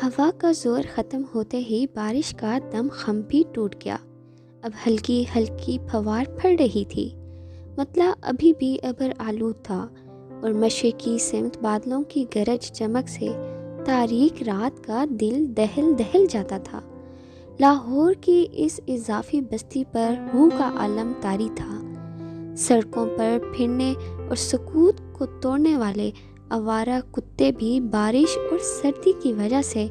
ہوا کا زور ختم ہوتے ہی بارش کا دم خم بھی ٹوٹ گیا۔ اب ہلکی ہلکی پھوار پڑ رہی تھی۔ مطلع ابھی بھی ابر آلود تھا اور مشرقی سمت بادلوں کی گرج چمک سے تاریک رات کا دل دہل دہل جاتا تھا۔ لاہور کی اس اضافی بستی پر ہو کا عالم طاری تھا۔ سڑکوں پر پھرنے اور سکوت کو توڑنے والے آوارہ کتے بھی بارش اور سردی کی وجہ سے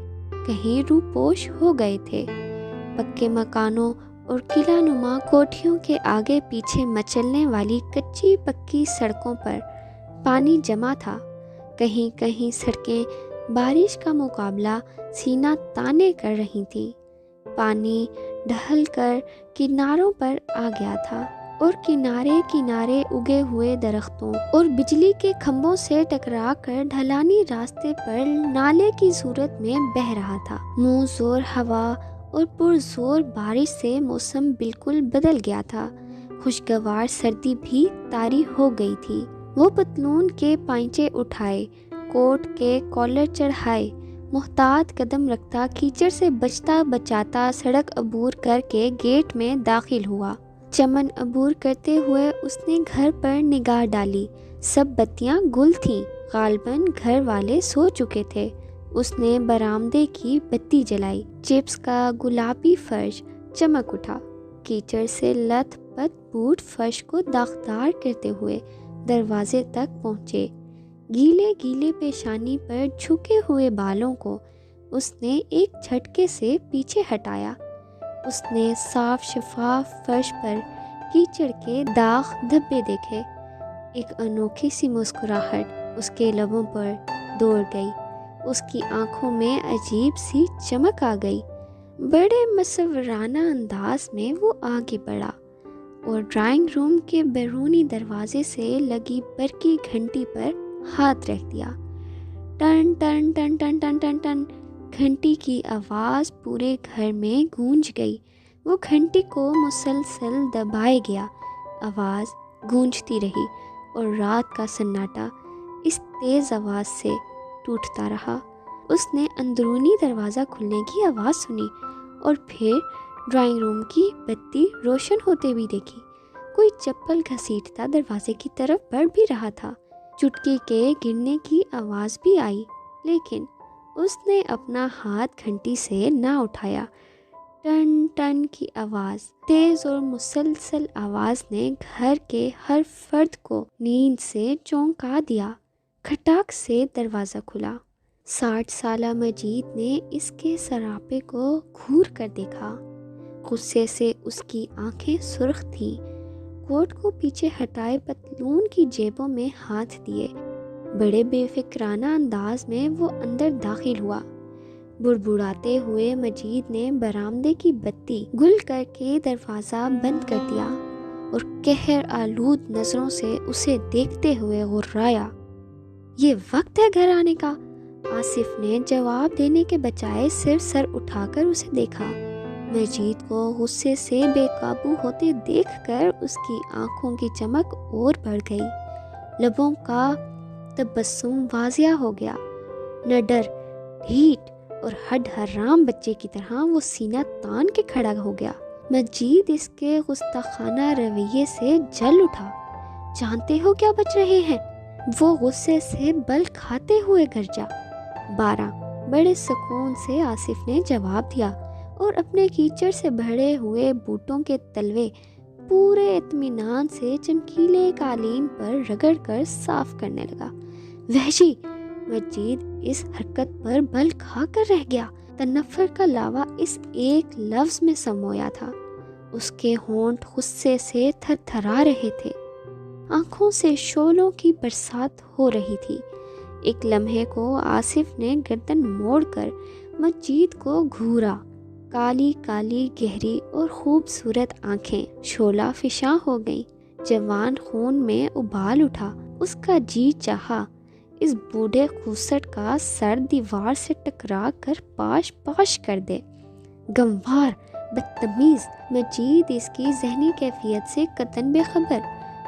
کہیں روپوش ہو گئے تھے۔ پکے مکانوں اور قلعہ نما کوٹھیوں کے آگے پیچھے مچلنے والی کچی پکی سڑکوں پر پانی جمع تھا۔ کہیں کہیں سڑکیں بارش کا مقابلہ سینہ تانے کر رہی تھیں۔ پانی ڈھل کر کناروں پر آ گیا تھا اور کنارے کنارے اگے ہوئے درختوں اور بجلی کے کھمبوں سے ٹکرا کر ڈھلانی راستے پر نالے کی صورت میں بہہ رہا تھا۔ منہ زور ہوا اور پرزور بارش سے موسم بالکل بدل گیا تھا۔ خوشگوار سردی بھی طاری ہو گئی تھی۔ وہ پتلون کے پائنچے اٹھائے، کوٹ کے کالر چڑھائے، محتاط قدم رکھتا کیچڑ سے بچتا بچاتا سڑک عبور کر کے گیٹ میں داخل ہوا۔ چمن عبور کرتے ہوئے اس نے گھر پر نگاہ ڈالی۔ سب بتیاں گل تھیں، غالباً گھر والے سو چکے تھے۔ اس نے برآمدے کی بتی جلائی۔ چپس کا گلابی فرش چمک اٹھا۔ کیچڑ سے لتھ پتھ بوٹ فرش کو داغدار کرتے ہوئے دروازے تک پہنچے۔ گیلے گیلے پیشانی پر جھکے ہوئے بالوں کو اس نے ایک جھٹکے سے پیچھے ہٹایا۔ اس نے صاف شفاف فرش پر کیچڑ کے داغ دھبے دیکھے۔ ایک انوکھی سی مسکراہٹ اس کے لبوں پر دوڑ گئی۔ اس کی آنکھوں میں عجیب سی چمک آ گئی۔ بڑے مصورانہ انداز میں وہ آگے بڑھا اور ڈرائنگ روم کے بیرونی دروازے سے لگی برقی گھنٹی پر ہاتھ رکھ دیا۔ ٹن ٹن ٹن ٹن ٹن ٹن ٹن گھنٹی کی آواز پورے گھر میں گونج گئی۔ وہ گھنٹی کو مسلسل دبائے گیا۔ آواز گونجتی رہی اور رات کا سناٹا اس تیز آواز سے ٹوٹتا رہا۔ اس نے اندرونی دروازہ کھلنے کی آواز سنی اور پھر ڈرائنگ روم کی بتی روشن ہوتے بھی دیکھی۔ کوئی چپل گھسیٹتا دروازے کی طرف بڑھ بھی رہا تھا۔ چٹکی کے گرنے کی آواز بھی آئی، لیکن اس نے اپنا ہاتھ گھنٹی سے نہ اٹھایا۔ ٹن ٹن کی آواز، تیز اور مسلسل آواز نے گھر کے ہر فرد کو نیند سے چونکا دیا۔ کھٹاک سے دروازہ کھلا۔ 60 سالہ مجید نے اس کے سراپے کو گھور کر دیکھا۔ غصے سے اس کی آنکھیں سرخ تھیں۔ کوٹ کو پیچھے ہٹائے پتلون کی جیبوں میں ہاتھ دیے۔ بڑے بے فکرانہ انداز میں وہ اندر داخل ہوا۔ بڑبڑاتے ہوئے مجید نے برآمدے کی بتی گل کر کے دروازہ بند کر دیا اور قہر آلود نظروں سے اسے دیکھتے ہوئے غرایا۔ یہ وقت ہے گھر آنے کا؟ آصف نے جواب دینے کے بجائے صرف سر اٹھا کر اسے دیکھا۔ مجید کو غصے سے بے قابو ہوتے دیکھ کر اس کی آنکھوں کی چمک اور بڑھ گئی۔ لبوں کا تبسم واضح ہو گیا۔ نڈر، ڈھیٹ اور ہڈ حرام بچے کی طرح وہ سینہ تان کے کھڑا ہو گیا۔ مجید اس کے گستاخانہ رویے سے جل اٹھا۔ جانتے ہو کیا بچ رہے ہیں؟ وہ غصے سے بل کھاتے ہوئے گرجا۔ 12 بڑے سکون سے آصف نے جواب دیا اور اپنے کیچڑ سے بھرے ہوئے بوٹوں کے تلوے پورے اطمینان سے چمکیلے قالین پر رگڑ کر صاف کرنے لگا۔ وحشی! مجید اس حرکت پر بل کھا کر رہ گیا۔ تنفر کا لاوا اس ایک لفظ میں سمویا تھا۔ اس کے ہونٹ غصے سے تھر تھرا رہے تھے۔ آنکھوں سے شعلوں کی برسات ہو رہی تھی۔ ایک لمحے کو آصف نے گردن موڑ کر مجید کو گھورا۔ کالی کالی گہری اور خوبصورت آنکھیں شعلہ فشاں ہو گئیں۔ جوان خون میں ابال اٹھا۔ اس کا جی چاہا اس بوڑھے خوسٹ کا سر دیوار سے ٹکرا کر پاش پاش کر دے۔ گنوار، بدتمیز! مجید اس کی ذہنی کیفیت سے قطعاً بے خبر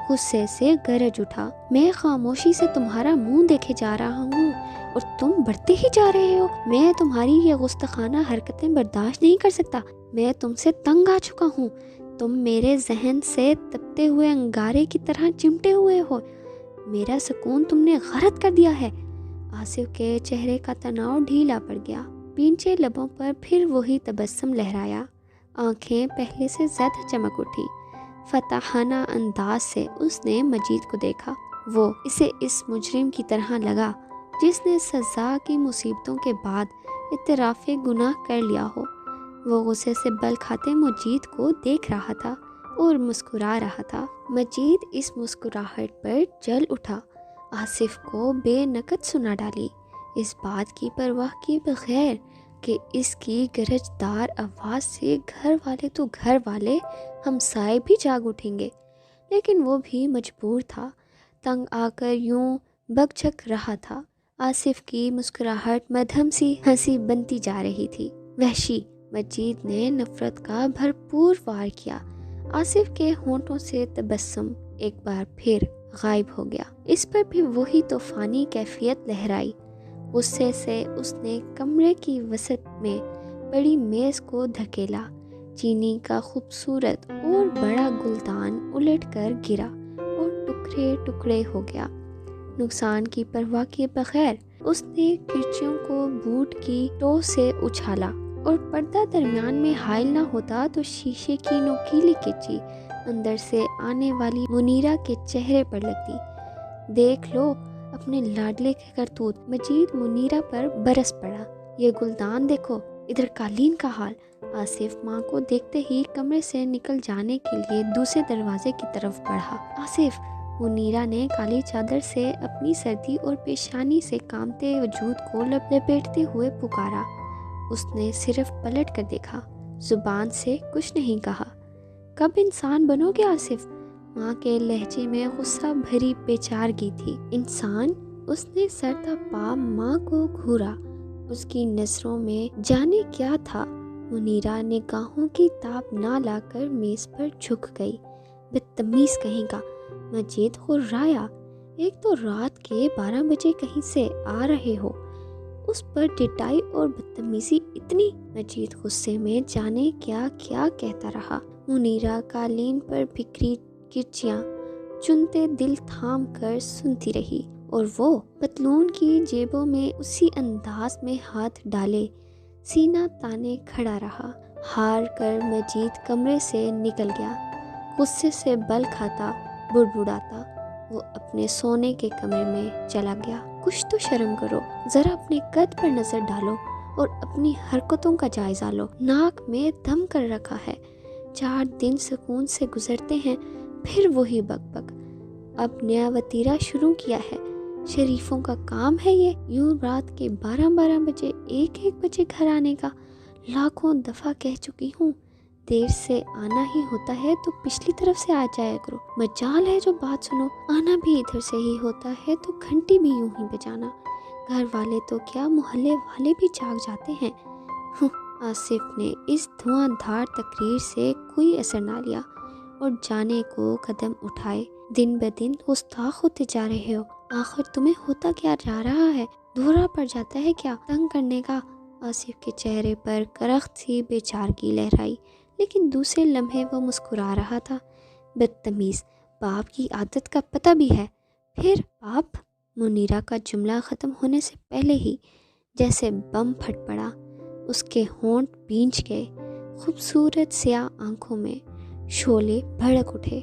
غصے سے گرج اٹھا۔ میں خاموشی سے تمہارا منہ دیکھے جا رہا ہوں، اور تم بڑھتے ہی جا رہے ہو۔ میں تمہاری یہ گستاخانہ حرکتیں برداشت نہیں کر سکتا۔ میں تم سے تنگ آ چکا ہوں۔ تم میرے ذہن سے تپتے ہوئے انگارے کی طرح چمٹے ہوئے ہو۔ میرا سکون تم نے غارت کر دیا ہے۔ آصف کے چہرے کا تناؤ ڈھیلا پڑ گیا، پینچے لبوں پر پھر وہی تبسم لہرایا، آنکھیں پہلے سے زیادہ چمک اٹھی۔ فتحانہ انداز سے اس نے مجید کو دیکھا۔ وہ اسے اس مجرم کی طرح لگا جس نے سزا کی مصیبتوں کے بعد اعتراف گناہ کر لیا ہو۔ وہ غصے سے بل کھاتے مجید کو دیکھ رہا تھا اور مسکرا رہا تھا۔ مجید اس مسکراہٹ پر جل اٹھا، آصف کو بے نقد سنا ڈالی، اس بات کی پرواہ کیے بغیر کہ اس کی گرجدار آواز سے گھر والے تو گھر والے، ہمسائے بھی جاگ اٹھیں گے۔ لیکن وہ بھی مجبور تھا، تنگ آ کر یوں بک جھک رہا تھا۔ آصف کی مسکراہٹ مدھم سی ہنسی بنتی جا رہی تھی۔ وحشی، مجید نے نفرت کا بھرپور وار کیا۔ آصف کے ہونٹوں سے تبسم ایک بار پھر غائب ہو گیا، اس پر بھی وہی طوفانی کیفیت لہرائی۔ غصے سے اس نے کمرے کی وسط میں بڑی میز کو دھکیلا، چینی کا خوبصورت اور بڑا گلدان الٹ کر گرا اور ٹکڑے ٹکڑے ہو گیا۔ نقصان کی پرواہ کیے بغیر اس نے کرچیوں کو بوٹ کی ٹو سے اچھالا، اور پردہ درمیان میں حائل نہ ہوتا تو شیشے کی نوکیلی کرچی اندر سے آنے والی منیرہ کے چہرے پر لگتی۔ دیکھ لو اپنے لاڈلے کے کرتوت۔ مجید منیرہ پر برس پڑا۔ یہ گلدان دیکھو، ادھر قالین کا حال۔ آصف ماں کو دیکھتے ہی کمرے سے نکل جانے کے لیے دوسرے دروازے کی طرف بڑھا۔ آصف، منیرہ نے کالی چادر سے اپنی سردی اور پیشانی سے کامتے وجود کو لپیٹتے ہوئے پکارا۔ اس نے صرف پلٹ کر دیکھا، زبان سے کچھ نہیں کہا۔ کب انسان بنو گے آصف؟ ماں کے لہجے میں غصہ بھری بیچارگی تھی۔ انسان؟ اس نے سر تا پا ماں کو گھورا، اس کی نظروں میں جانے کیا تھا۔ منیرہ نگاہوں کی تاب نہ لا کر میز پر جھک گئی۔ بدتمیز کہیں کا، مجید غرایا۔ ایک تو رات کے 12 بجے کہیں سے آ رہے ہو، اس پر ڈٹائی اور بدتمیزی اتنی۔ مجید غصے میں جانے کیا کیا کہتا رہا۔ منیرہ قالین پر بکھری کرچیاں چنتے دل تھام کر سنتی رہی، اور وہ پتلون کی جیبوں میں اسی انداز میں ہاتھ ڈالے سینہ تانے کھڑا رہا۔ ہار کر مجید کمرے سے نکل گیا، غصے سے بل کھاتا بڑبڑاتا وہ اپنے سونے کے کمرے میں چلا گیا۔ کچھ تو شرم کرو، ذرا اپنے قد پر نظر ڈالو اور اپنی حرکتوں کا جائزہ لو۔ ناک میں دم کر رکھا ہے، 4 دن سکون سے گزرتے ہیں، پھر وہی بک بک۔ اب نیا وتیرہ شروع کیا ہے، شریفوں کا کام ہے یہ، یوں رات کے 12 بجے 1 بجے گھر آنے کا۔ لاکھوں دفعہ کہہ چکی ہوں، دیر سے آنا ہی ہوتا ہے تو پچھلی طرف سے آ جایا کرو، مجال ہے جو بات سنو۔ آنا بھی ادھر سے ہی ہوتا ہے تو گھنٹی بھی یوں ہی بجانا، گھر والے تو کیا محلے والے بھی جاگ جاتے ہیں۔ آصف نے اس دھواں دھار تقریر سے کوئی اثر نہ لیا اور جانے کو قدم اٹھائے۔ دن بدن گستاخ ہوتے جا رہے ہو، آخر تمہیں ہوتا کیا جا رہا ہے؟ دھورا پڑ جاتا ہے کیا تنگ کرنے کا؟ آصف کے چہرے پر کرخت سی بیچارگی لہرائی، لیکن دوسرے لمحے وہ مسکرا رہا تھا۔ بدتمیز، باپ کی عادت کا پتہ بھی ہے۔ پھر باپ؟ منیرہ کا جملہ ختم ہونے سے پہلے ہی جیسے بم پھٹ پڑا، اس کے ہونٹ بھیج گئے، خوبصورت سیاہ آنکھوں میں شعلے بھڑک اٹھے،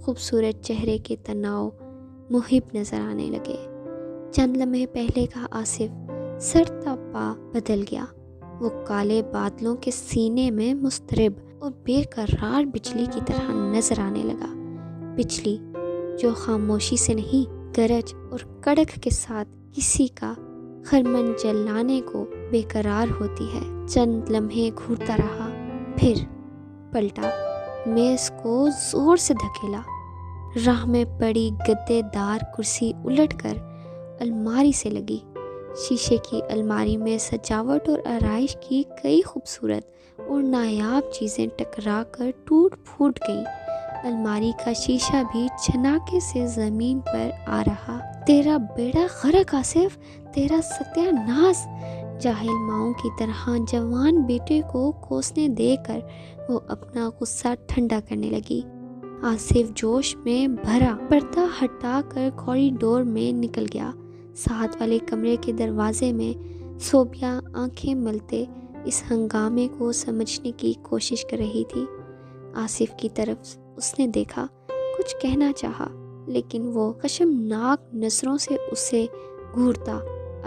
خوبصورت چہرے کے تناؤ محب نظر آنے لگے۔ چند لمحے پہلے کا آصف سر تا پا بدل گیا، وہ کالے بادلوں کے سینے میں مضطرب اور بے قرار بجلی کی طرح نظر آنے لگا۔ بجلی جو خاموشی سے نہیں، گرج اور کڑک کے ساتھ کسی کا خرمن جلانے کو بے قرار ہوتی ہے۔ چند لمحے گھورتا رہا، پھر پلٹا، میز کو زور سے دھکیلا، راہ میں پڑی گدے دار کرسی الٹ کر الماری سے لگی۔ شیشے کی الماری میں سجاوٹ اور آرائش کی کئی خوبصورت اور نایاب چیزیں ٹکرا کر ٹوٹ پھوٹ گئیں۔ الماری کا شیشہ بھی چھناکے سے زمین پر آ رہا۔ تیرا بیڑا غرق آصف، تیرا ستیہ ناس۔ جاہل ماؤں کی طرح جوان بیٹے کو کوسنے دے کر وہ اپنا غصہ ٹھنڈا کرنے لگی۔ آصف جوش میں بھرا پردہ ہٹا کر کوریڈور میں نکل گیا۔ ساتھ والے کمرے کے دروازے میں صوبیہ آنکھیں ملتے اس ہنگامے کو سمجھنے کی کوشش کر رہی تھی۔ آصف کی طرف اس نے دیکھا، کچھ کہنا چاہا، لیکن وہ خشمناک نظروں سے اسے گھورتا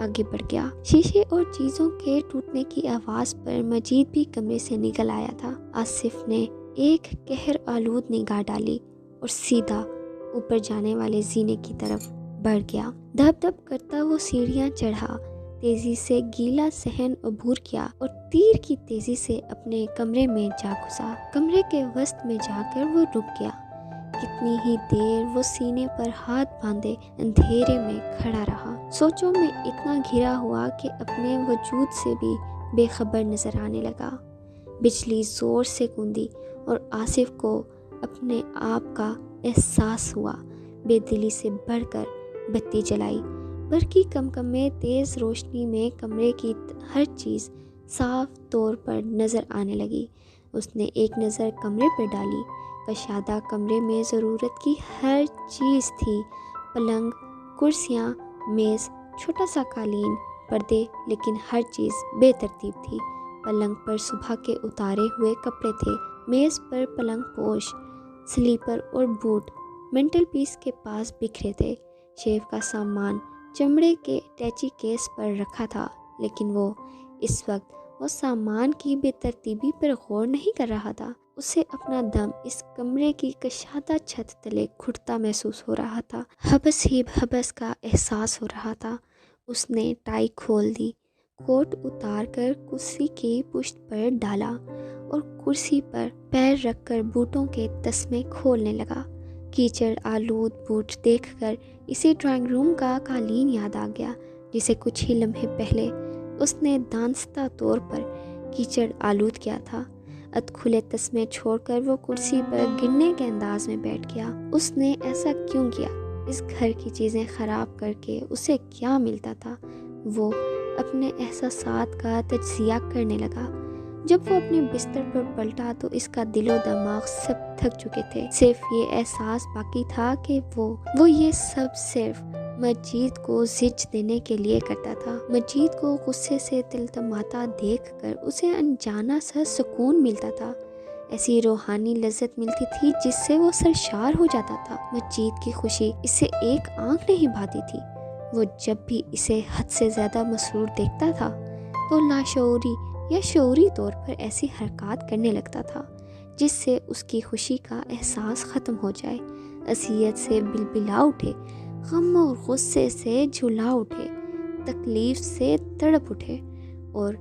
آگے بڑھ گیا۔ شیشے اور چیزوں کے ٹوٹنے کی آواز پر مجید بھی کمرے سے نکل آیا تھا۔ آصف نے ایک قہر آلود نگاہ ڈالی اور سیدھا اوپر جانے والے زینے کی طرف بڑھ گیا۔ دھپ دھپ کرتا وہ سیڑھیاں چڑھا، تیزی سے گیلا صحن عبور کیا اور تیر کی تیزی سے اپنے کمرے میں جا گھسا۔ کمرے کے وسط میں جا کر وہ رک گیا۔ کتنی ہی دیر وہ سینے پر ہاتھ باندھے اندھیرے میں کھڑا رہا، سوچوں میں اتنا گھرا ہوا کہ اپنے وجود سے بھی بے خبر نظر آنے لگا۔ بجلی زور سے گوندی اور آصف کو اپنے آپ کا احساس ہوا۔ بے دلی سے بڑھ کر بتی جلائی۔ برقی کمکمے تیز روشنی میں کمرے کی ہر چیز صاف طور پر نظر آنے لگی۔ اس نے ایک نظر کمرے پر ڈالی۔ کشادہ کمرے میں ضرورت کی ہر چیز تھی، پلنگ، کرسیاں، میز، چھوٹا سا قالین، پردے، لیکن ہر چیز بے ترتیب تھی۔ پلنگ پر صبح کے اتارے ہوئے کپڑے تھے، میز پر پلنگ پوش، سلیپر اور بوٹ مینٹل پیس کے پاس بکھرے تھے۔ شیف کا سامان چمڑے کے ٹیچی کیس پر رکھا تھا، لیکن وہ اس وقت وہ سامان کی بے ترتیبی پر غور نہیں کر رہا تھا۔ اسے اپنا دم اس کمرے کی کشادہ چھت تلے گھٹتا محسوس ہو رہا تھا۔ حبس ہی حبس کا احساس ہو رہا تھا۔ اس نے ٹائی کھول دی، کوٹ اتار کر کرسی کی پشت پر ڈالا اور کرسی پر پیر رکھ کر بوٹوں کے تسمے کھولنے لگا۔ کیچڑ آلود بوٹ دیکھ کر اسے ڈرائنگ روم کا قالین یاد آ گیا، جسے کچھ ہی لمحے پہلے اس نے دانستہ طور پر کیچڑ آلود کیا تھا۔ کھلے تسمے چھوڑ کر وہ کرسی پر گرنے کے انداز میں بیٹھ گیا۔ اس نے ایسا کیوں کیا؟ اس گھر کی چیزیں خراب کر کے اسے کیا ملتا تھا؟ وہ اپنے احساسات کا تجزیہ کرنے لگا۔ جب وہ اپنے بستر پر پلٹا تو اس کا دل و دماغ سب تھک چکے تھے۔ صرف یہ احساس باقی تھا کہ وہ یہ سب صرف مجید کو زج دینے کے لیے کرتا تھا۔ مجید کو غصے سے تلتماتا دیکھ کر اسے انجانا سا سکون ملتا تھا، ایسی روحانی لذت ملتی تھی جس سے وہ سرشار ہو جاتا تھا۔ مجید کی خوشی اسے ایک آنکھ نہیں بھاتی تھی۔ وہ جب بھی اسے حد سے زیادہ مسرور دیکھتا تھا تو لاشعوری یا شعوری طور پر ایسی حرکات کرنے لگتا تھا جس سے اس کی خوشی کا احساس ختم ہو جائے، اذیت سے بلبلا اٹھے، غم اور غصے سے جھلا اٹھے، تکلیف سے تڑپ اٹھے، اور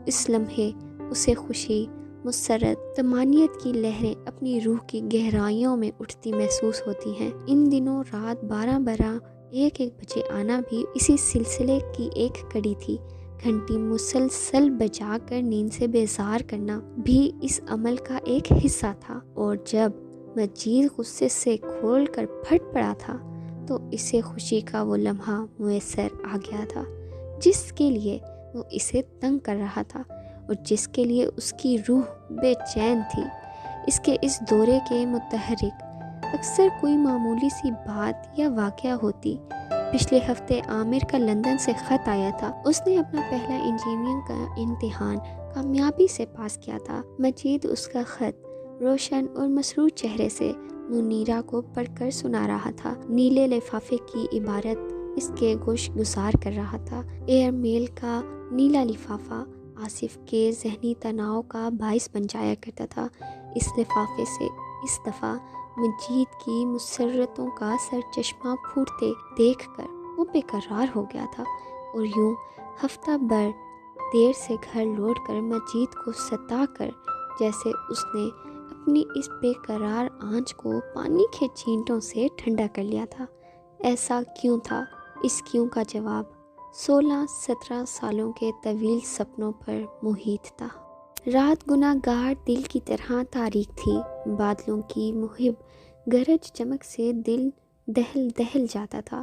اس لمحے اسے خوشی، مسرت، طمانینت کی لہریں اپنی روح کی گہرائیوں میں اٹھتی محسوس ہوتی ہیں۔ ان دنوں رات 12 بجے آنا بھی اسی سلسلے کی ایک کڑی تھی۔ گھنٹی مسلسل بجا کر نیند سے بیزار کرنا بھی اس عمل کا ایک حصہ تھا، اور جب مجید غصے سے کھول کر پھٹ پڑا تھا تو اسے خوشی کا وہ لمحہ میسر آ گیا تھا جس کے لیے وہ اسے تنگ کر رہا تھا اور جس کے لیے اس کی روح بے چین تھی۔ اس کے اس دورے کے متحرک اکثر کوئی معمولی سی بات یا واقعہ ہوتی۔ پچھلے ہفتے عامر کا لندن سے خط آیا تھا۔ اس نے اپنا پہلا انجینئرنگ کا امتحان کامیابی سے پاس کیا تھا۔ مجید اس کا خط روشن اور مسرور چہرے سے منیرہ کو پڑھ کر سنا رہا تھا۔ نیلے لفافے کی عبارت اس کے گوش گزار کر رہا تھا۔ ایئر میل کا نیلا لفافہ آصف کے ذہنی تناؤ کا باعث بن جایا کرتا تھا۔ اس لفافے سے اس دفعہ مجید کی مسرتوں کا سر چشمہ پھوٹتے دیکھ کر وہ بے قرار ہو گیا تھا، اور یوں ہفتہ بھر دیر سے گھر لوٹ کر مجید کو ستا کر جیسے اس نے اپنی اس بے قرار آنچ کو پانی کے چھینٹوں سے ٹھنڈا کر لیا تھا۔ ایسا کیوں تھا؟ اس کیوں کا جواب 16-17 سالوں کے طویل سپنوں پر محیط تھا۔ رات گناہ گار دل کی طرح تاریک تھی۔ بادلوں کی محب گرج چمک سے دل دہل دہل جاتا تھا۔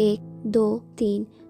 1 2 3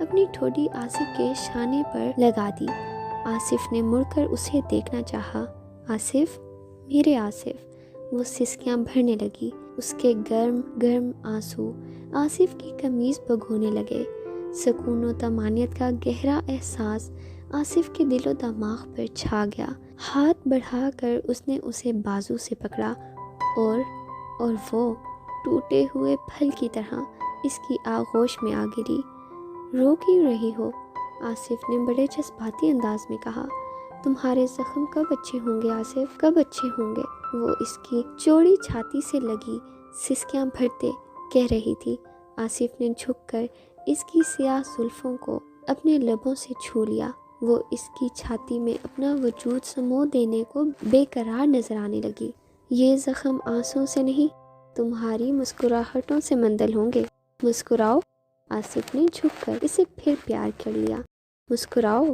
اپنی ٹھوڑی آصف کے شانے پر لگا دی۔ آصف نے مڑ کر اسے دیکھنا چاہا۔ آصف، میرے آصف، وہ سسکیاں بھرنے لگی۔ اس کے گرم گرم آنسو آصف کی قمیض بھگونے لگے۔ سکون و طمانینت کا گہرا احساس آصف کے دل و دماغ پر چھا گیا۔ ہاتھ بڑھا کر اس نے اسے بازو سے پکڑا اور وہ ٹوٹے ہوئے پھل کی طرح اس کی آغوش میں آ گری۔ رو کیوں رہی ہو؟ آصف نے بڑے جذباتی انداز میں کہا۔ تمہارے زخم کب اچھے ہوں گے آصف، کب اچھے ہوں گے؟ وہ اس کی چوڑی چھاتی سے لگی سسکیاں بھرتے کہہ رہی تھی۔ آصف نے جھک کر اس کی سیاہ زلفوں کو اپنے لبوں سے چھو لیا۔ وہ اس کی چھاتی میں اپنا وجود سمو دینے کو بے قرار نظر آنے لگی۔ یہ زخم آنسوں سے نہیں، تمہاری مسکراہٹوں سے مندل ہوں گے۔ مسکراؤ، آصف نے جھک کر اسے پھر پیار کر لیا۔ مسکراؤ،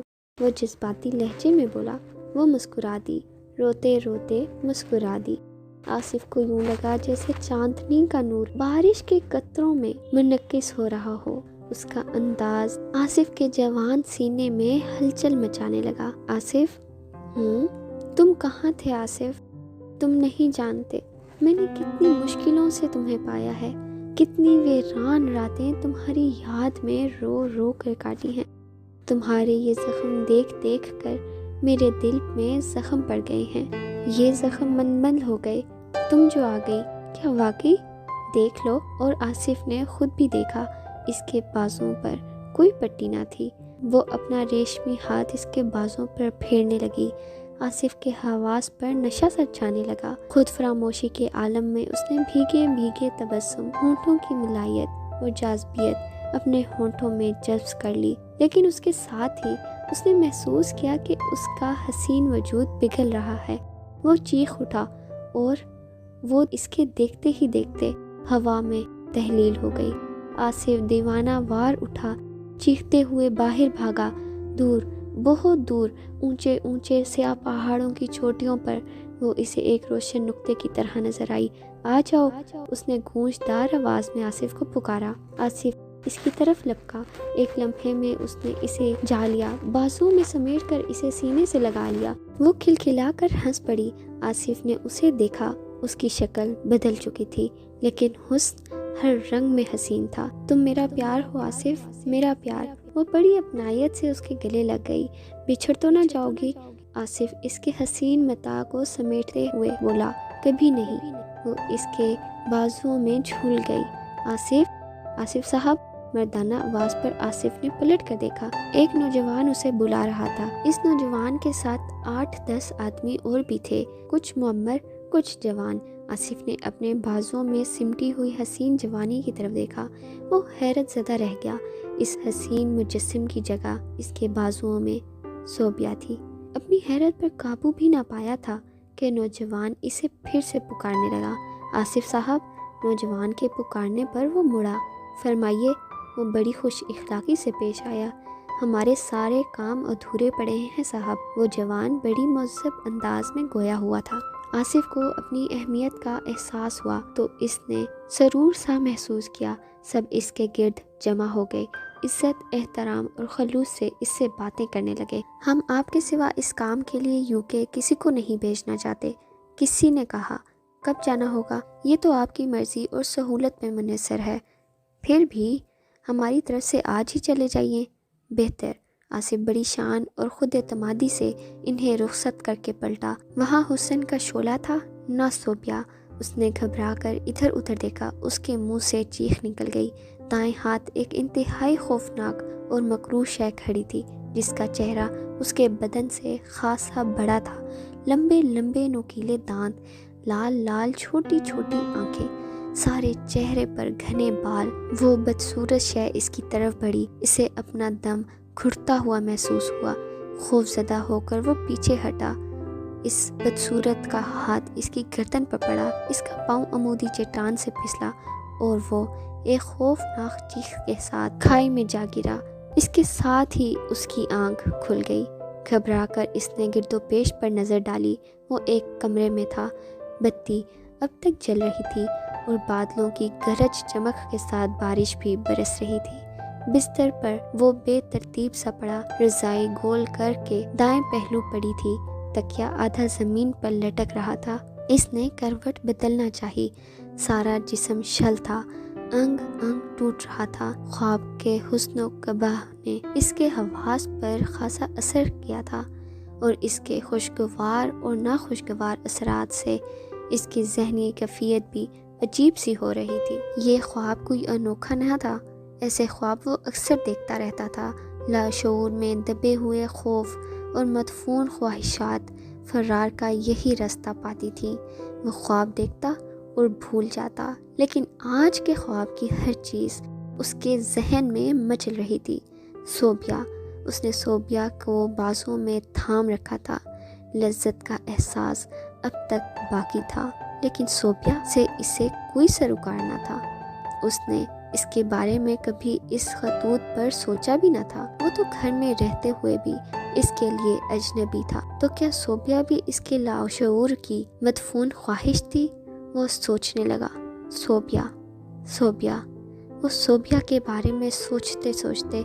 وہ جذباتی لہجے میں بولا۔ وہ مسکرا دی، روتے روتے مسکرا دی۔ آصف کو یوں لگا جیسے چاندنی کا نور بارش کے قطروں میں منعکس ہو رہا ہو۔ اس کا انداز آصف کے جوان سینے میں ہلچل مچانے لگا۔ آصف، تم کہاں تھے آصف؟ تم نہیں جانتے میں نے کتنی مشکلوں سے تمہیں پایا ہے، کتنی ویران راتیں تمہاری یاد میں رو رو کر کاٹی ہیں۔ تمہارے یہ زخم دیکھ دیکھ کر میرے دل میں زخم پڑ گئے ہیں، یہ زخم مند ہو گئے۔ تم جو آ گئی، کیا واقعی؟ دیکھ لو۔ اور آصف نے خود بھی دیکھا، اس کے بازوں پر کوئی پٹی نہ تھی۔ وہ اپنا ریشمی ہاتھ اس کے بازوں پر پھیرنے لگی۔ آصف کے حواس پر نشہ سا چھانے لگا۔ خود فراموشی کے عالم میں اس نے بھیگے بھیگے تبسم، ہونٹوں کی ملائیت اور جاذبیت اپنے ہونٹوں میں جذب کر لی، لیکن اس کے ساتھ ہی اس نے محسوس کیا کہ اس کا حسین وجود پگھل رہا ہے۔ وہ چیخ اٹھا اور وہ اس کے دیکھتے ہی دیکھتے ہوا میں تحلیل ہو گئی۔ آصف دیوانہ وار اٹھا، چیختے ہوئے باہر بھاگا۔ دور، بہت دور، اونچے اونچے سیاہ پہاڑوں کی چوٹیوں پر وہ اسے ایک روشن نقطے کی طرح نظر آئی۔ آ جاؤ، اس نے گونجدار آواز میں آصف کو پکارا۔ آصف اس کی طرف لپکا۔ ایک لمحے میں اس نے اسے جا لیا، بازو میں سمیٹ کر اسے سینے سے لگا لیا۔ وہ کھلکھلا کر ہنس پڑی۔ آصف نے اسے دیکھا، اس کی شکل بدل چکی تھی، لیکن حسن ہر رنگ میں حسین تھا۔ تم میرا پیار ہو آصف، میرا پیار۔ وہ بڑی اپنائیت سے اس کے گلے لگ گئی۔ بچھڑ تو نہ جاؤ گی؟ آصف اس کے حسین متاع کو سمیٹتے ہوئے بولا۔ کبھی نہیں۔ وہ اس کے بازوؤں میں جھول گئی۔ آصف صاحب، مردانہ آواز پر آصف نے پلٹ کر دیکھا۔ ایک نوجوان اسے بلا رہا تھا۔ اس نوجوان کے ساتھ 8-10 آدمی اور بھی تھے، کچھ معمر، کچھ جوان۔ آصف نے اپنے بازوؤں میں سمٹی ہوئی حسین جوانی کی طرف دیکھا۔ وہ حیرت زدہ رہ گیا۔ اس حسین مجسم کی جگہ اس کے بازوؤں میں صوبیا تھی۔ اپنی حیرت پر قابو بھی نہ پایا تھا کہ نوجوان اسے پھر سے پکارنے لگا۔ آصف صاحب، نوجوان کے پکارنے پر وہ مڑا۔ فرمائیے، وہ بڑی خوش اخلاقی سے پیش آیا۔ ہمارے سارے کام ادھورے پڑے ہیں صاحب۔ وہ جوان بڑی مہذب انداز میں گویا ہوا تھا۔ آصف کو اپنی اہمیت کا احساس ہوا تو اس نے سرور سا محسوس کیا۔ سب اس کے گرد جمع ہو گئے، عزت، احترام اور خلوص سے اس سے باتیں کرنے لگے۔ ہم آپ کے سوا اس کام کے لیے UK کسی کو نہیں بھیجنا چاہتے۔ کسی نے کہا، کب جانا ہوگا یہ تو آپ کی مرضی اور سہولت میں منحصر ہے، پھر بھی ہماری طرف سے آج ہی چلے جائیے۔ بہتر۔ آصف بڑی شان اور خود اعتمادی سے انہیں رخصت کر کے پلٹا۔ وہاں حسن کا شعلہ تھا، نہ صوبیا۔ اس نے گھبرا کر ادھر ادھر دیکھا، اس کے منہ سے چیخ نکل گئی۔ دائیں ہاتھ ایک انتہائی خوفناک اور مکروہ شے کھڑی تھی، جس کا چہرہ اس کے بدن سے خاصا بڑا تھا۔ لمبے لمبے نوکیلے دانت، لال لال چھوٹی چھوٹی آنکھیں، سارے چہرے پر گھنے بال۔ وہ بدصورت شے اس کی طرف بڑھی۔ اسے اپنا دم گھٹتا ہوا محسوس ہوا۔ خوف زدہ ہو کر وہ پیچھے ہٹا۔ اس بدصورت کا ہاتھ اس کی گردن پر پڑا، اس کا پاؤں عمودی چٹان سے پھسلا اور وہ ایک خوفناک چیخ کے ساتھ کھائی میں جا گرا۔ اس کے ساتھ ہی اس کی آنکھ کھل گئی۔ گھبرا کر اس نے گرد و پیش پر نظر ڈالی۔ وہ ایک کمرے میں تھا۔ بتی اب تک جل رہی تھی اور بادلوں کی گرج چمک کے ساتھ بارش بھی برس رہی تھی۔ بستر پر وہ بے ترتیب سا پڑا، رضائی گول کر کے دائیں پہلو پڑی تھی، تکیا آدھا زمین پر لٹک رہا تھا۔ اس نے کروٹ بدلنا چاہی، سارا جسم شل تھا، انگ انگ ٹوٹ رہا تھا۔ خواب کے حسن و قباح نے اس کے حواس پر خاصا اثر کیا تھا، اور اس کے خوشگوار اور ناخوشگوار اثرات سے اس کی ذہنی کیفیت بھی عجیب سی ہو رہی تھی۔ یہ خواب کوئی انوکھا نہ تھا، ایسے خواب وہ اکثر دیکھتا رہتا تھا۔ لاشعور میں دبے ہوئے خوف اور مدفون خواہشات فرار کا یہی راستہ پاتی تھی۔ وہ خواب دیکھتا اور بھول جاتا، لیکن آج کے خواب کی ہر چیز اس کے ذہن میں مچل رہی تھی۔ صوبیہ، اس نے صوبیہ کو بازوں میں تھام رکھا تھا۔ لذت کا احساس اب تک باقی تھا، لیکن صوبیہ سے اسے کوئی سروکار نہ تھا۔ اس نے اس کے بارے میں کبھی اس خطوط پر سوچا بھی نہ تھا۔ وہ تو گھر میں رہتے ہوئے بھی اس کے لیے اجنبی تھا، تو کیا صوبیہ بھی اس کے لاشعور کی مدفون خواہش تھی؟ وہ سوچنے لگا، صوبیہ۔ وہ صوبیہ کے بارے میں سوچتے سوچتے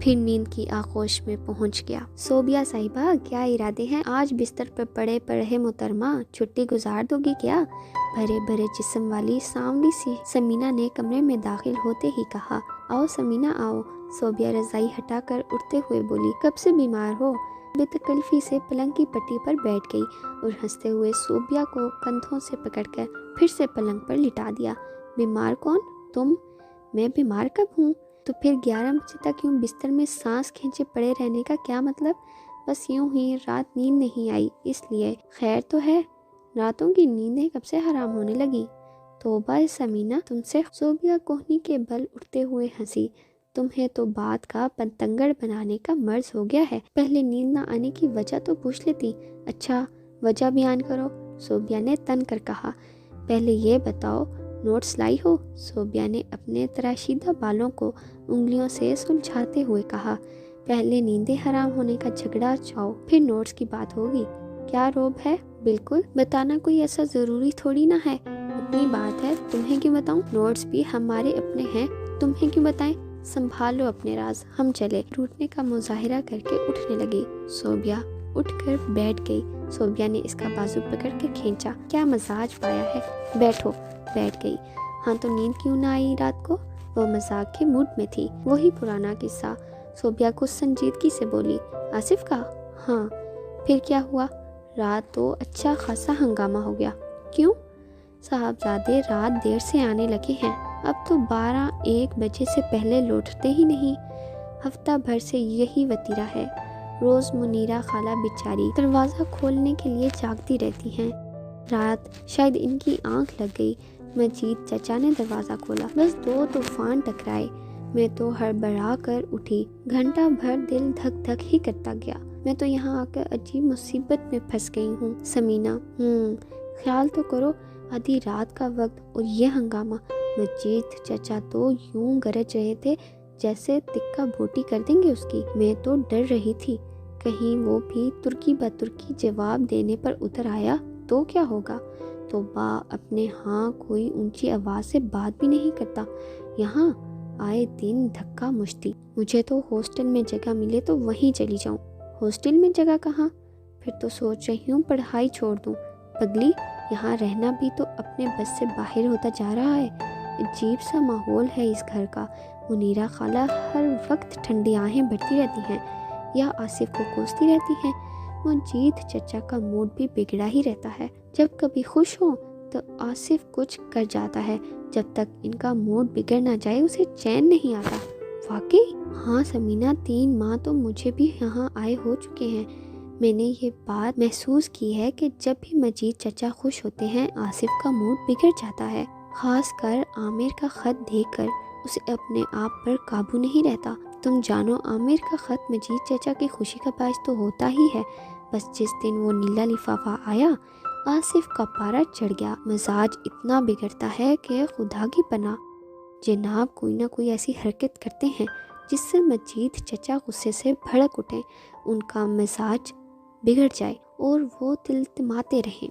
پھر نیند کی آغوش میں پہنچ گیا۔ صوبیہ صاحبہ، کیا ارادے ہیں؟ آج بستر پر پڑے محترمہ چھٹی گزار دو گی کیا؟ بھرے جسم والی سانولی سی سمینہ نے کمرے میں داخل ہوتے ہی کہا۔ آؤ سمینہ آؤ۔ صوبیہ رضائی ہٹا کر اٹھتے ہوئے بولی، کب سے بیمار ہو؟ بے تکلفی سے پلنگ کی پٹی پر بیٹھ گئی اور ہنستے ہوئے صوبیہ کو کندھوں سے پکڑ کر پھر سے پلنگ پر لٹا دیا۔ بیمار کون؟ تم؟ میں بیمار کب ہوں؟ تو پھر 11 بجے تک یوں بستر میں سانس کھینچے پڑے رہنے کا کیا مطلب؟ بس یوں ہی رات نیند نہیں آئی اس لیے۔ خیر تو ہے؟ راتوں کی نیندیں کب سے حرام ہونے لگی؟ توبہ سمینہ تم سے۔ صوبیہ کوہنی کے بل اٹھتے ہوئے ہنسی۔ تمہیں تو بات کا پتنگڑ بنانے کا مرض ہو گیا ہے۔ پہلے نیند نہ آنے کی وجہ تو پوچھ لیتی۔ اچھا، وجہ بیان کرو، صوبیہ نے تن کر کہا۔ پہلے یہ بتاؤ، نوٹس لائی ہو؟ صوبیہ نے اپنے تراشیدہ بالوں کو انگلیوں سے سلجھاتے ہوئے کہا۔ پہلے نیندیں حرام ہونے کا جھگڑا چاؤ، پھر نوٹس کی بات ہوگی۔ کیا روب ہے؟ بالکل، بتانا کوئی ایسا ضروری تھوڑی نہ ہے۔ اپنی بات ہے، تمہیں کیوں بتاؤں؟ نوٹس بھی ہمارے اپنے ہیں، تمہیں کیوں بتائیں؟ سنبھالو اپنے راز، ہم چلے۔ ٹوٹنے کا مظاہرہ کر کے اٹھنے لگی۔ صوبیہ اٹھ کر بیٹھ گئی۔ صوبیہ نے اس کا بازو پکڑ کے کھینچا۔ کیا مزاج پایا ہے؟ بیٹھو۔ بیٹھ گئی۔ ہاں تو نیند کیوں نہ آئی رات کو؟ وہ مذاق کے موڈ میں تھی۔ وہی پرانا قصہ۔ صوبیہ کچھ سنجیدگی سے بولی۔ آصف کا؟ ہاں۔ پھر کیا ہوا؟ رات تو اچھا خاصا ہنگامہ ہو گیا۔ کیوں؟ صاحبزادے رات دیر سے آنے لگے ہیں، اب تو 12-1 بجے سے پہلے لوٹتے ہی نہیں۔ ہفتہ بھر سے یہی وتیرہ ہے۔ روز منیرہ خالہ بیچاری دروازہ کھولنے کے لیے جاگتی رہتی ہیں۔ رات شاید ان کی آنکھ لگ گئی۔ مجید چچا نے دروازہ کھولا، بس 2 طوفان ٹکرائے۔ میں تو ہڑبڑا کر اٹھی، گھنٹہ بھر دل دھک دھک ہی کرتا گیا۔ میں تو یہاں آ کر عجیب مصیبت میں پھنس گئی ہوں سمینہ۔ خیال تو کرو، آدھی رات کا وقت اور یہ ہنگامہ۔ مجید چچا تو یوں گرج رہے تھے جیسے تکہ بوٹی کر دیں گے اس کی۔ میں تو ڈر رہی تھی، کہیں وہ بھی ترکی بترکی جواب دینے پر اتر آیا تو کیا ہوگا۔ تو اپنے ہاں کوئی اونچی آواز سے بات بھی نہیں کرتا۔ یہاں آئے دن دھکا مشتی۔ مجھے تو ہاسٹل میں جگہ ملے تو وہیں چلی جاؤں۔ ہاسٹل میں جگہ کہاں؟ پھر تو سوچ رہی ہوں پڑھائی چھوڑ دوں۔ پگلی، یہاں رہنا بھی تو اپنے بس سے باہر ہوتا جا رہا ہے۔ عجیب سا ماحول ہے اس گھر کا۔ منیرہ خالہ ہر وقت ٹھنڈی آہیں بھرتی رہتی ہیں یا آصف کو کوستی رہتی ہیں۔ مجید چچا کا موڈ بھی بگڑا ہی رہتا ہے۔ جب کبھی خوش ہو تو آصف کچھ کر جاتا ہے، جب تک ان کا موڈ بگڑ نہ جائے اسے چین نہیں آتا۔ واقعی؟ ہاں سمینہ، 3 ماہ تو مجھے بھی یہاں آئے ہو چکے ہیں۔ میں نے یہ بات محسوس کی ہے کہ جب بھی مجید چچا خوش ہوتے ہیں آصف کا موڈ بگڑ جاتا ہے۔ خاص کر عامر کا خط دیکھ کر اسے اپنے آپ پر قابو نہیں رہتا۔ تم جانو، عامر کا خط مجید چچا کی خوشی کا باعث تو ہوتا ہی ہے، بس جس دن وہ نیلا لفافہ آیا آصف کا پارا چڑھ گیا۔ مزاج اتنا بگڑتا ہے کہ خدا کی پناہ جناب کوئی نہ کوئی ایسی حرکت کرتے ہیں جس سے مجید چچا غصے سے بھڑک اٹھیں، ان کا مزاج بگڑ جائے اور وہ تلتماتے رہیں۔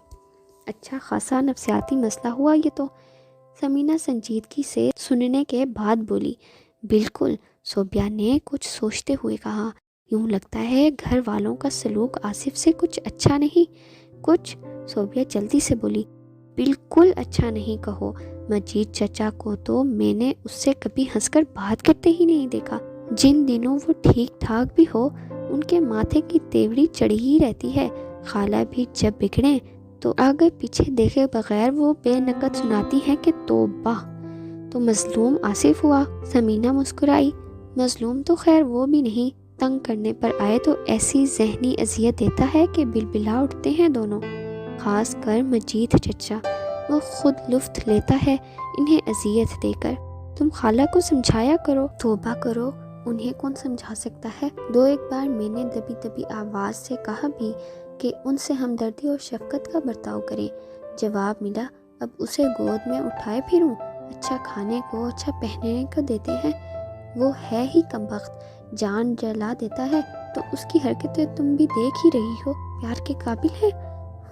اچھا خاصا نفسیاتی مسئلہ ہوا یہ تو۔ سمینہ سنجیدگی سے سننے کے بعد بولی، بالکل، صوبیہ نے کچھ سوچتے ہوئے کہا۔ یوں لگتا ہے گھر والوں کا سلوک آصف سے کچھ اچھا نہیں۔ کچھ؟ صوبیہ جلدی سے بولی۔ بالکل اچھا نہیں کہو، مجید چچا کو تو میں نے اس سے کبھی ہنس کر بات کرتے ہی نہیں دیکھا۔ جن دنوں وہ ٹھیک ٹھاک بھی ہو ان کے ماتھے کی تیوری چڑھی ہی رہتی ہے۔ خالہ بھی جب بگڑیں تو آگے پیچھے دیکھے بغیر وہ بے نقد سناتی ہیں کہ توبہ۔ تو مظلوم آصف ہوا؟ سمینہ مسکرائی۔ مظلوم تو خیر وہ بھی نہیں، تنگ کرنے پر آئے تو ایسی ذہنی اذیت دیتا ہے کہ بلبلا اٹھتے ہیں دونوں، خاص کر مجید چچا۔ وہ خود لطف لیتا ہے انہیں اذیت دے کر۔ تم خالہ کو سمجھایا کرو۔ توبہ کرو، انہیں کون سمجھا سکتا ہے؟ دو ایک بار میں نے دبی دبی آواز سے کہا بھی کہ ان سے ہمدردی اور شفقت کا برتاؤ کریں۔ جواب ملا، اب اسے گود میں اٹھائے پھروں؟ اچھا کھانے کو، اچھا پہننے کو دیتے ہیں، وہ ہے ہی کم بخت، جان جلا دیتا ہے، تو اس کی حرکتیں تم بھی دیکھ ہی رہی ہو، پیار کے قابل ہے۔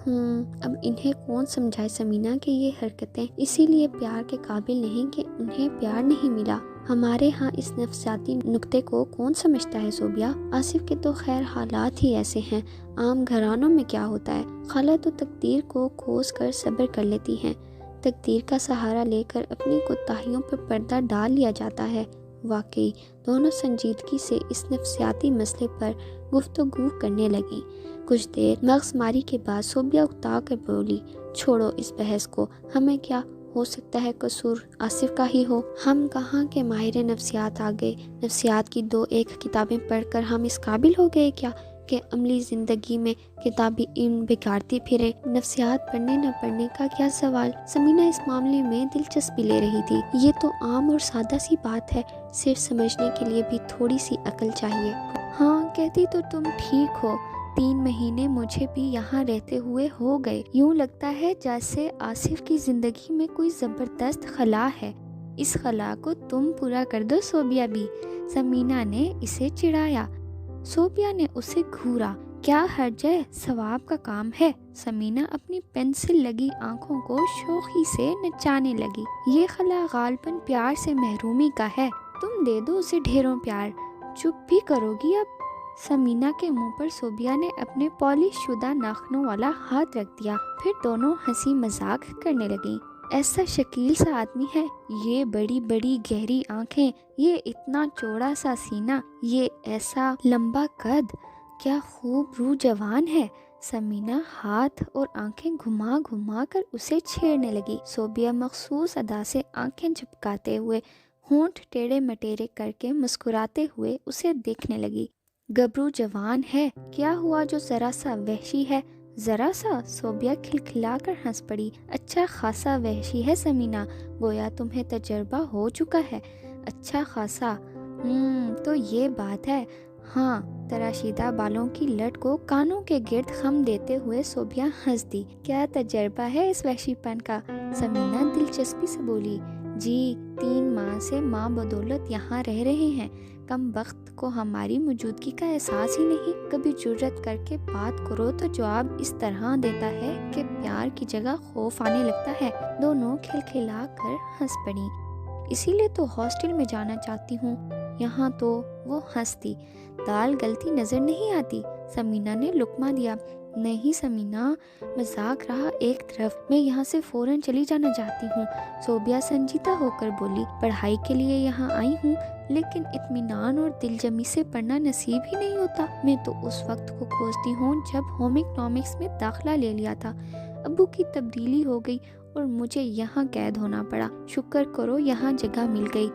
اب انہیں کون سمجھائے سمینہ کہ یہ حرکتیں اسی لیے پیار کے قابل نہیں کہ انہیں پیار نہیں ملا۔ ہمارے ہاں اس نفسیاتی نکتے کو کون سمجھتا ہے صوبیہ؟ آصف کے تو خیر حالات ہی ایسے ہیں، عام گھرانوں میں کیا ہوتا ہے؟ خالہ تو تقدیر کو کوس کر صبر کر لیتی ہیں، تقدیر کا سہارا لے کر اپنی کوتاہیوں پر پردہ ڈال لیا جاتا ہے۔ واقعی دونوں سنجیدگی سے اس نفسیاتی مسئلے پر گفتگو کرنے لگیں۔ کچھ دیر مغز ماری کے بعد صوبیہ اکتا کر بولی، چھوڑو اس بحث کو، ہمیں کیا ہو سکتا ہے قصور آصف کا ہی ہو؟ ہم کہاں کے ماہر نفسیات آ گئے؟ نفسیات کی دو ایک کتابیں پڑھ کر ہم اس قابل ہو گئے کیا کہ عملی زندگی میں کتابی علم بگاڑتی پھریں؟ نفسیات پڑھنے نہ پڑھنے کا کیا سوال؟ سمینہ اس معاملے میں دلچسپی لے رہی تھی۔ یہ تو عام اور سادہ سی بات ہے، صرف سمجھنے کے لیے بھی تھوڑی سی عقل چاہیے۔ ہاں کہتی تو تم ٹھیک ہو، 3 مہینے مجھے بھی یہاں رہتے ہوئے ہو گئے، یوں لگتا ہے جیسے آصف کی زندگی میں کوئی زبردست خلا ہے۔ اس خلا کو تم پورا کر دو صوبیہ بھی، سمینہ نے اسے چڑھایا۔ صوبیہ نے اسے گھورا، کیا حرج ہے، ثواب کا کام ہے۔ سمینہ اپنی پنسل لگی آنکھوں کو شوخی سے نچانے لگی۔ یہ خلا غالباً پیار سے محرومی کا ہے، تم دے دو اسے ڈھیروں پیار، چپ بھی کرو گی اب؟ سمینہ کے منہ پر صوبیہ نے اپنے پالش شدہ ناخنوں والا ہاتھ رکھ دیا، پھر دونوں ہنسی مذاق کرنے لگیں۔ ایسا شکیل سا آدمی ہے، یہ بڑی بڑی گہری آنکھیں، یہ اتنا چوڑا سا سینہ، یہ ایسا لمبا قد، کیا خوب روح جوان ہے۔ سمینہ ہاتھ اور آنکھیں گھما گھما کر اسے چھیڑنے لگی۔ صوبیہ مخصوص ادا سے آنکھیں جھپکاتے ہوئے، ہونٹ ٹیڑے مٹیرے کر کے مسکراتے ہوئے اسے دیکھنے لگی۔ گبرو جوان ہے، کیا ہوا جو ذرا سا وحشی ہے؟ ذرا سا؟ صوبیہ کھلکھلا کر ہنس پڑی۔ اچھا خاصا وحشی ہے سمینہ، گویا تمہیں تجربہ ہو چکا ہے۔ اچھا خاصا، تو یہ بات ہے۔ ہاں، تراشیدہ بالوں کی لٹ کو کانوں کے گرد خم دیتے ہوئے صوبیہ ہنس دی۔ کیا تجربہ ہے اس وحشی پن کا؟ سمینہ دلچسپی سے بولی۔ جی 3 ماہ سے ماں بدولت یہاں رہ رہے ہیں، کم وقت کو ہماری موجودگی کا احساس ہی نہیں، کبھی جرأت کر کے بات کرو تو جواب اس طرح دیتا ہے کہ پیار کی جگہ خوف آنے لگتا ہے۔ دونوں کھلکھلا کر ہنس پڑیں۔ اسی لیے تو ہاسٹل میں جانا چاہتی ہوں، یہاں تو۔ وہ ہنس دی۔ دال گلتی نظر نہیں آتی؟ سمینہ نے لقمہ دیا۔ نہیں سمینہ، مذاق رہا ایک طرف، میں یہاں سے فوراً چلی جانا چاہتی ہوں۔ صوبیہ سنجیدہ ہو کر بولی، پڑھائی کے لیے یہاں آئی ہوں، لیکن اطمینان اور دل جمی سے پڑھنا نصیب ہی نہیں ہوتا۔ میں تو اس وقت کو کھوجتی ہوں جب ہوم اکنامکس میں داخلہ لے لیا تھا، ابو کی تبدیلی ہو گئی اور مجھے یہاں قید ہونا پڑا۔ شکر کرو یہاں جگہ مل گئی،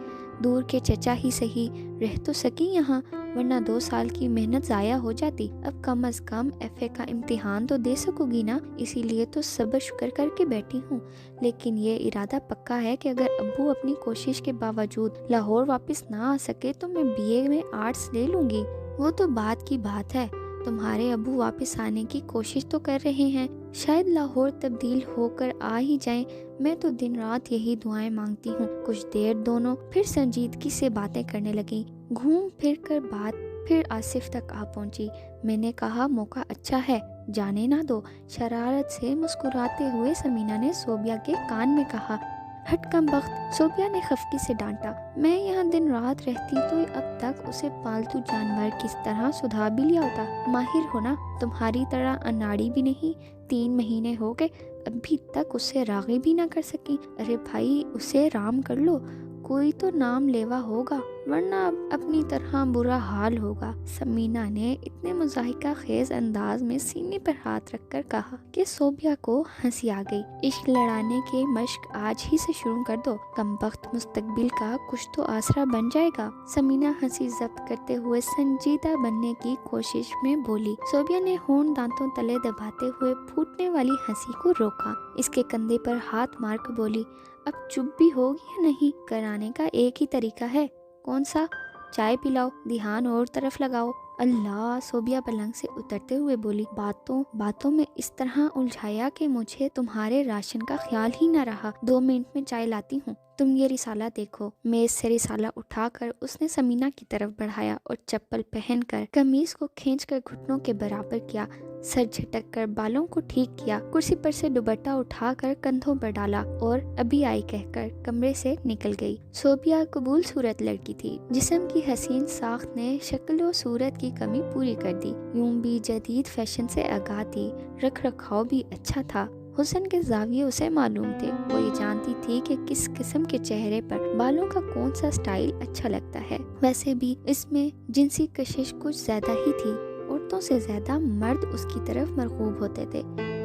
دور کے چچا ہی سہی رہ تو سکی یہاں، ورنہ 2 سال کی محنت ضائع ہو جاتی۔ اب کم از کم FA کا امتحان تو دے سکو گی نا، اسی لیے تو صبر شکر کر کے بیٹھی ہوں۔ لیکن یہ ارادہ پکا ہے کہ اگر ابو اپنی کوشش کے باوجود لاہور واپس نہ آ سکے تو میں BA میں آرٹس لے لوں گی۔ وہ تو بات کی بات ہے، تمہارے ابو واپس آنے کی کوشش تو کر رہے ہیں، شاید لاہور تبدیل ہو کر آ ہی جائیں، میں تو دن رات یہی دعائیں مانگتی ہوں۔ کچھ دیر دونوں پھر سنجیدگی سے باتیں کرنے لگیں۔ گھوم پھر کر بات پھر آصف تک آ پہنچی۔ میں نے کہا موقع اچھا ہے، جانے نہ دو، شرارت سے مسکراتے ہوئے سمینہ نے صوبیہ کے کان میں کہا۔ ہٹ کم بخت، صوبیہ نے خفگی سے ڈانٹا، میں یہاں دن رات رہتی تو اب تک اسے پالتو جانور کس طرح سدھا بھی لیا ہوتا۔ ماہر ہونا، تمہاری طرح اناڑی بھی نہیں، 3 مہینے ہو گئے ابھی تک اسے راغب بھی نہ کر سکی۔ ارے بھائی اسے رام کر لو، کوئی تو نام لیوا ہوگا، ورنہ اب اپنی طرح برا حال ہوگا۔ سمینہ نے اتنے مضحکہ خیز انداز میں سینے پر ہاتھ رکھ کر کہا کہ صوبیہ کو ہنسی آ گئی۔ عشق لڑانے کے مشق آج ہی سے شروع کر دو، کمبخت مستقبل کا کچھ تو آسرا بن جائے گا۔ سمینہ ہنسی ضبط کرتے ہوئے سنجیدہ بننے کی کوشش میں بولی۔ صوبیہ نے ہونٹ دانتوں تلے دباتے ہوئے پھوٹنے والی ہنسی کو روکا، اس کے کندھے پر ہاتھ مار کر بولی، اب چپ بھی ہوگی یا نہیں؟ کرانے کا ایک ہی طریقہ ہے۔ کون سا؟ چائے پلاؤ، دھیان اور طرف لگاؤ۔ اللہ، صوبیہ پلنگ سے اترتے ہوئے بولی، باتوں میں اس طرح الجھایا کہ مجھے تمہارے راشن کا خیال ہی نہ رہا۔ 2 منٹ میں چائے لاتی ہوں، تم یہ رسالہ دیکھو۔ میز سے رسالہ اٹھا کر اس نے سمینہ کی طرف بڑھایا اور چپل پہن کر قمیص کو کھینچ کر گھٹنوں کے برابر کیا، سر جھٹک کر بالوں کو ٹھیک کیا، کرسی پر سے دوپٹہ اٹھا کر کندھوں پر ڈالا اور ابھی آئی کہہ کر کمرے سے نکل گئی۔ صوبیہ قبول صورت لڑکی تھی، جسم کی حسین ساخت نے شکل و صورت کی کمی پوری کر دی، یوں بھی جدید فیشن سے آگاہ تھی، رکھ رکھاؤ بھی اچھا تھا، حسن کے زاویے اسے معلوم تھے، وہ یہ جانتی تھی کہ کس قسم کے چہرے پر بالوں کا کون سا سٹائل اچھا لگتا ہے۔ ویسے بھی اس میں جنسی کشش کچھ زیادہ ہی تھی، عورتوں سے زیادہ مرد اس کی طرف مرغوب ہوتے تھے،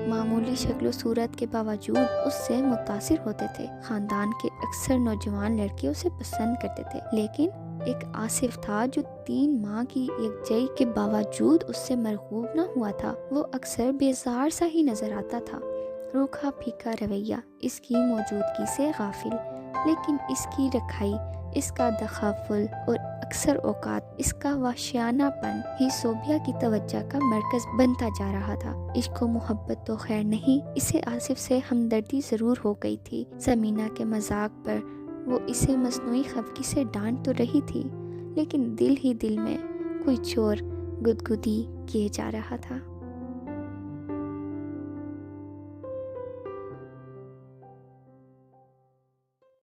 معمولی شکل و صورت کے باوجود اس سے متاثر ہوتے تھے۔ خاندان کے اکثر نوجوان لڑکے اسے پسند کرتے تھے، لیکن ایک آصف تھا جو 3 ماہ کی یکجائی کے باوجود اس سے مرغوب نہ ہوا تھا۔ وہ اکثر بیزار سا ہی نظر آتا تھا، روکھا پھیکا رویہ، اس کی موجودگی سے غافل، لیکن اس کی رکھائی، اس کا تخفل اور اکثر اوقات اس کا وحشیانہ پن ہی صوبیہ کی توجہ کا مرکز بنتا جا رہا تھا۔ عشق و محبت تو خیر نہیں، اسے آصف سے ہمدردی ضرور ہو گئی تھی۔ سمینہ کے مذاق پر وہ اسے مصنوعی خفگی سے ڈانٹ تو رہی تھی، لیکن دل ہی دل میں کوئی چور گدگدی کیے جا رہا تھا۔